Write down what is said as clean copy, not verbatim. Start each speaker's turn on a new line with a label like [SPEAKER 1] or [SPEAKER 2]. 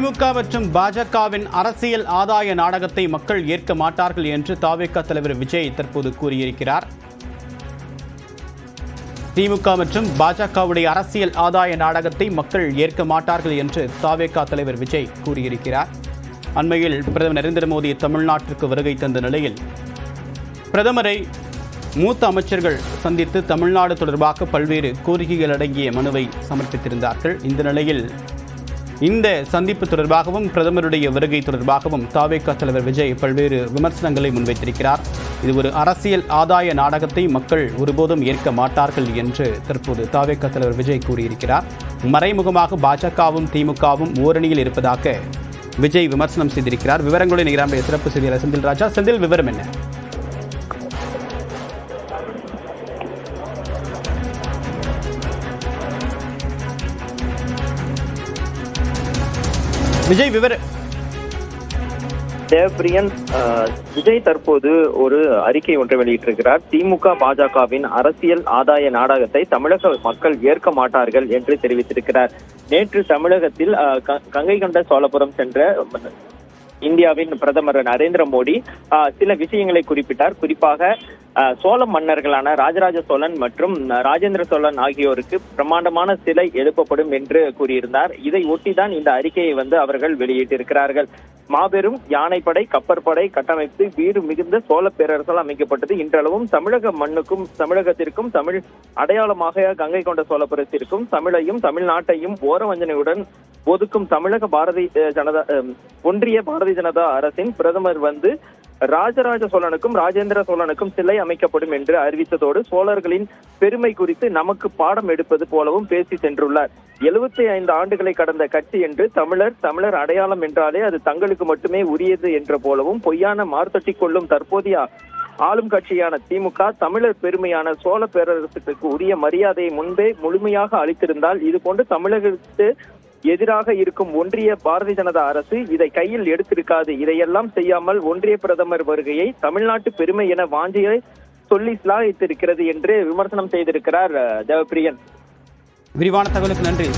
[SPEAKER 1] திமுக மற்றும் பாஜகவின் அரசியல் ஆதாய நாடகத்தை மக்கள் ஏற்க மாட்டார்கள் என்று தாவேகா தலைவர் விஜய் தற்போது கூறியிருக்கிறார். திமுக மற்றும் பாஜகவுடைய அரசியல் ஆதாய நாடகத்தை மக்கள் ஏற்க மாட்டார்கள் என்று தாவேகா தலைவர் விஜய் கூறியிருக்கிறார். அண்மையில் பிரதமர் நரேந்திர மோடி தமிழ்நாட்டிற்கு வருகை தந்த நிலையில் பிரதமரை மூத்த அமைச்சர்கள் சந்தித்து தமிழ்நாடு தொடர்பாக பல்வேறு கோரிக்கைகள் அடங்கிய மனுவை சமர்ப்பித்திருந்தார்கள். இந்த நிலையில் இந்த சந்திப்பு தொடர்பாகவும் பிரதமருடைய வருகை தொடர்பாகவும் தாவேகா தலைவர் விஜய் பல்வேறு விமர்சனங்களை முன்வைத்திருக்கிறார். இது ஒரு அரசியல் ஆதாய நாடகத்தை மக்கள் ஒருபோதும் ஏற்க மாட்டார்கள் என்று தற்போது தாவேகா தலைவர் விஜய் கூறியிருக்கிறார். மறைமுகமாக பாஜகவும் திமுகவும் ஓரணியில் இருப்பதாக விஜய் விமர்சனம் செய்திருக்கிறார். விவரங்களுடன் நிகரான சிறப்பு செய்தியாளர் செந்தில் ராஜா. செந்தில், விவரம் என்ன? விஜய்
[SPEAKER 2] தேவப்பிரியன், விஜய் தற்போது ஒரு அறிக்கை ஒன்றை வெளியிட்டிருக்கிறார். திமுக பாஜகவின் அரசியல் ஆதாய நாடகத்தை தமிழக மக்கள் ஏற்க மாட்டார்கள் என்று தெரிவித்திருக்கிறார். நேற்று தமிழகத்தில் கங்கை கொண்ட சோழபுரம் சென்ற இந்தியாவின் பிரதமர் நரேந்திர மோடி சில விஷயங்களை குறிப்பிட்டார். குறிப்பாக சோழ மன்னர்களான ராஜராஜ சோழன் மற்றும் ராஜேந்திர சோழன் ஆகியோருக்கு பிரம்மாண்டமான சிலை எழுப்பப்படும் என்று கூறியிருந்தார். இதை ஒட்டிதான் இந்த அறிக்கையை அவர்கள் வெளியிட்டிருக்கிறார்கள். மாபெரும் யானைப்படை, கப்பற்படை கட்டமைப்பு வீடு மிகுந்த சோழ பேரரசால் அமைக்கப்பட்டது. இன்றளவும் தமிழக மண்ணுக்கும் தமிழகத்திற்கும் தமிழ் அடையாளமாக கங்கை கொண்ட சோழபுரத்திற்கும் தமிழையும் தமிழ்நாட்டையும் ஓரவஞ்சனையுடன் ஒதுக்கும் தமிழக ஒன்றிய பாரதிய ஜனதா அரசின் பிரதமர் ராஜராஜ சோழனுக்கும் ராஜேந்திர சோழனுக்கும் சிலை அமைக்கப்படும் என்று அறிவித்ததோடு சோழர்களின் பெருமை குறித்து நமக்கு பாடம் எடுப்பது போலவும் பேசி சென்றுள்ளார். 75 ஆண்டுகளை கடந்த கட்சி என்று தமிழர் அடையாளம் என்றாலே அது தங்களுக்கு மட்டுமே உரியது என்ற போலவும் பொய்யான மார்த்தட்டி கொள்ளும் தற்போதைய ஆளும் கட்சியான திமுக தமிழர் பெருமையான சோழ பேரரசுக்கு உரிய மரியாதையை முன்பே முழுமையாக அளித்திருந்தால் இது போன்று தமிழகத்து எதிராக இருக்கும் ஒன்றிய பாரதிய ஜனதா அரசு இதை கையில் எடுத்திருக்காது. இதையெல்லாம் செய்யாமல் ஒன்றிய பிரதமர் வருகையை தமிழ்நாட்டு பெருமை என வாஞ்சியை சொல்லி சிலாகித்திருக்கிறது என்று விமர்சனம் செய்திருக்கிறார் தேவப்பிரியன்.
[SPEAKER 1] விரிவான தகவலுக்கு நன்றி.